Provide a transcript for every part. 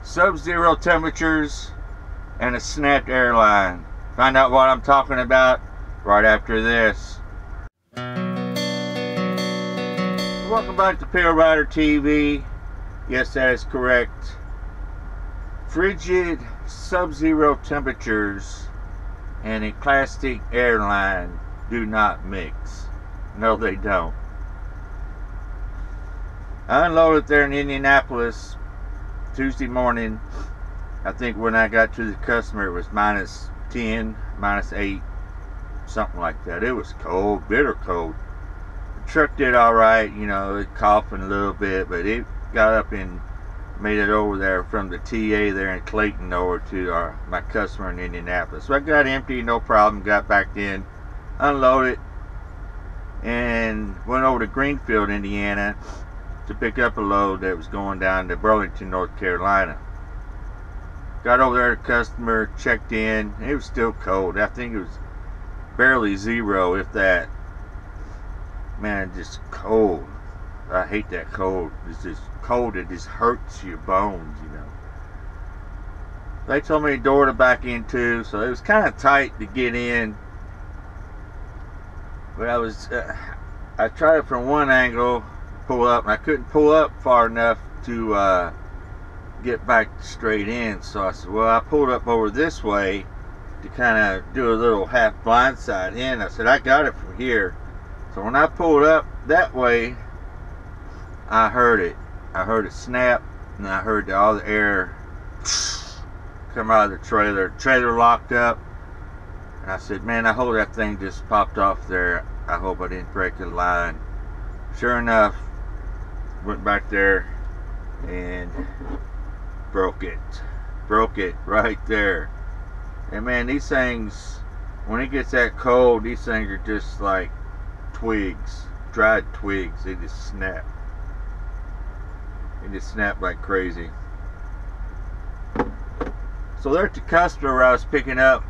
sub-zero temperatures, and a snapped airline. Find out what I'm talking about right after this. Welcome back to PaleriderTV. Yes, that is correct. Frigid sub-zero temperatures and a plastic airline do not mix. No, they don't. I unloaded there in Indianapolis Tuesday morning. I think when I got to the customer it was minus 10, minus 8, something like that. It was cold, bitter cold. The truck did alright, you know, it coughing a little bit, but it got up and made it over there from the TA there in Clayton over to my customer in Indianapolis. So I got empty, no problem, got back in, unloaded, and went over to Greenfield, Indiana to pick up a load that was going down to Burlington, North Carolina. Got over there to the customer, checked in. It was still cold. I think it was barely zero, if that. Man, just cold. I hate that cold. It's just cold. It just hurts your bones, you know. They told me the door to back into, so it was kind of tight to get in. But I tried it from one angle, pull up, and I couldn't pull up far enough to get back straight in. So I said, well, I pulled up over this way to kind of do a little half blindside in. I said, I got it from here. So when I pulled up that way, I heard it. I heard it snap, and I heard all the air come out of the trailer. Trailer locked up, and I said, man, I hope that thing just popped off there. I hope I didn't break the line. Sure enough, went back there and broke it right there. And man, these things, when it gets that cold, these things are just like twigs, dried twigs. They just snap. They just snap like crazy. So there at the customer where I was picking up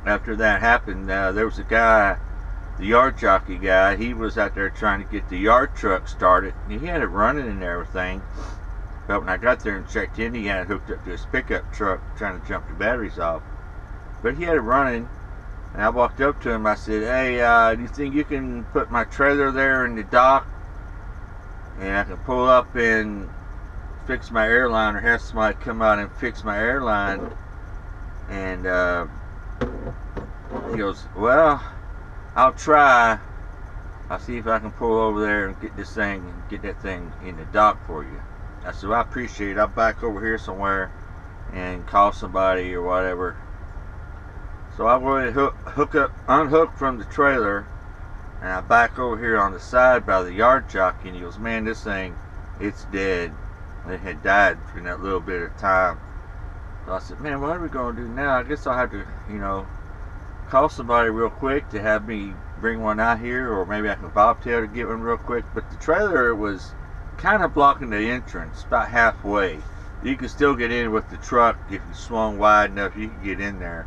after that happened, there was a guy, the yard jockey guy. He was out there trying to get the yard truck started. He had it running and everything, but when I got there and checked in, he had it hooked up to his pickup truck trying to jump the batteries off. But he had it running, and I walked up to him. I said, hey, do you think you can put my trailer there in the dock and I can pull up and fix my airline, or have somebody come out and fix my airline? And he goes, well, I'll try. I'll see if I can pull over there and get this thing, and get that thing in the dock for you. I said, well, I appreciate it. I'll back over here somewhere and call somebody or whatever. So I went unhook from the trailer, and I back over here on the side by the yard jockey, and he goes, man, this thing, it's dead. It had died in that little bit of time. So I said, man, what are we going to do now? I guess I'll have to, you know, call somebody real quick to have me bring one out here, or maybe I can bobtail to get one real quick. But the trailer was kind of blocking the entrance about halfway. You could still get in with the truck if you swung wide enough. You could get in there.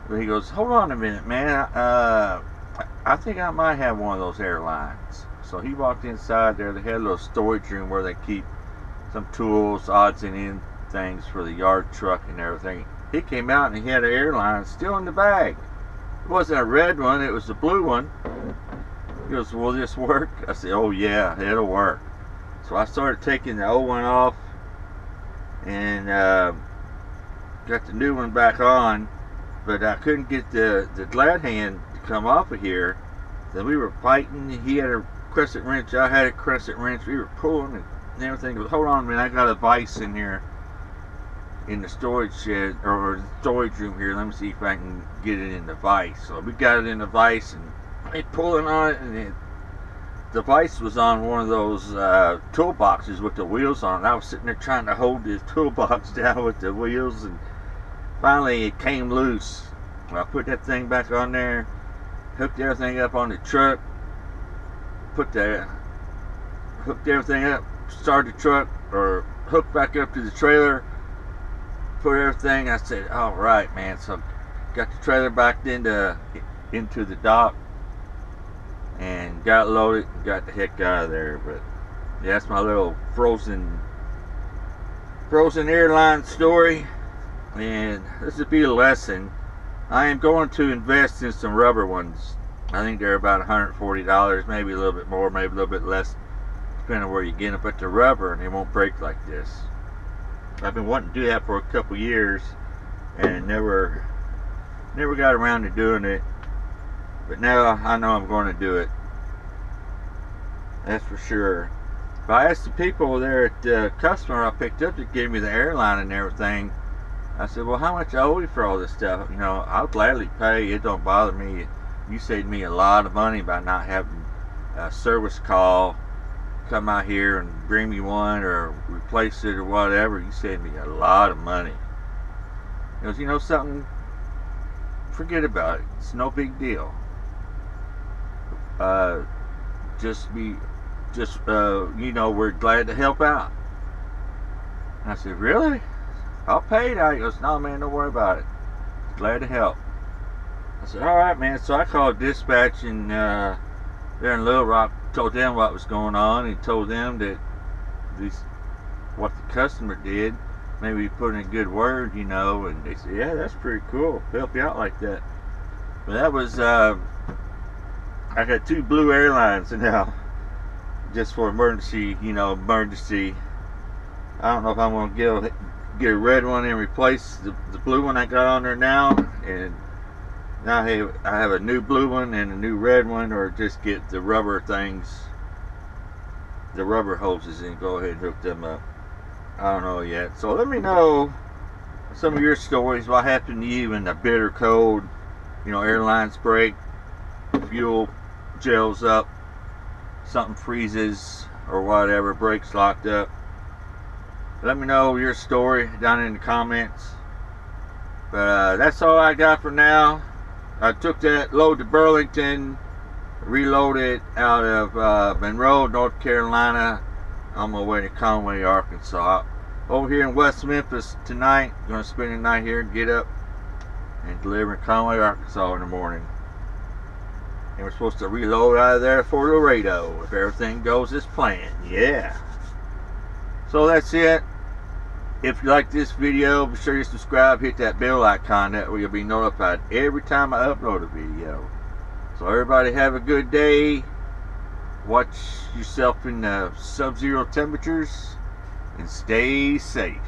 But he goes, hold on a minute, man. I think I might have one of those airlines. So he walked inside there. They had a little storage room where they keep some tools, odds and ends things for the yard truck and everything. He came out and he had an airline still in the bag. It wasn't a red one, it was a blue one. He goes, will this work? I said, oh yeah, it'll work. So I started taking the old one off and got the new one back on, but I couldn't get the glad hand to come off of here. Then we were fighting. He had a crescent wrench, I had a crescent wrench. We were pulling and everything. He goes, hold on a minute, I got a vise in here in the storage shed, or the storage room here. Let me see if I can get it in the vise. So we got it in the vise, and they pulling on it, and the vise was on one of those toolboxes with the wheels on it. I was sitting there trying to hold this toolbox down with the wheels, and finally it came loose. I put that thing back on there, hooked everything up on the truck, hooked everything up, started the truck, or hooked back up to the trailer, put everything. I said, all right, man. So got the trailer backed into the dock and got loaded and got the heck out of there. But yeah, that's my little frozen frozen airline story, and this will be a lesson. I am going to invest in some rubber ones. I think they're about $140, maybe a little bit more, maybe a little bit less, depending on where you get them. But they're rubber and they won't break like this. I've been wanting to do that for a couple years and never got around to doing it. But now I know I'm going to do it. That's for sure. But I asked the people there at the customer I picked up to give me the airline and everything. I said, well, how much I owe you for all this stuff? You know, I'll gladly pay. It don't bother me. You saved me a lot of money by not having a service call come out here and bring me one or replace it or whatever. You saved me a lot of money. He goes, you know something? Forget about it. It's no big deal. You know, we're glad to help out. And I said, really? I'll pay it out. He goes, no, man, don't worry about it. Glad to help. I said, all right, man. So I called dispatch and there in Little Rock, told them what was going on, and told them that what the customer did. Maybe put in a good word, you know. And they said, yeah, that's pretty cool. Help you out like that. But that was I got 2 blue airlines now, just for emergency, you know, emergency. I don't know if I'm going to get a red one and replace the blue one I got on there now, and now I have a new blue one and a new red one, or just get the rubber things, the rubber hoses, and go ahead and hook them up. I don't know yet. So let me know some of your stories. What happened to you in the bitter cold? You know, airlines break, fuel gels up, something freezes or whatever, brakes locked up. Let me know your story down in the comments. But that's all I got for now. I took that load to Burlington, reloaded out of Monroe, North Carolina, on my way to Conway, Arkansas. Over here in West Memphis tonight. Gonna spend the night here and get up and deliver in Conway, Arkansas in the morning. And we're supposed to reload out of there for Laredo if everything goes as planned. Yeah. So that's it. If you like this video, be sure you subscribe, hit that bell icon, that way you'll be notified every time I upload a video. So everybody have a good day. Watch yourself in the sub-zero temperatures and stay safe.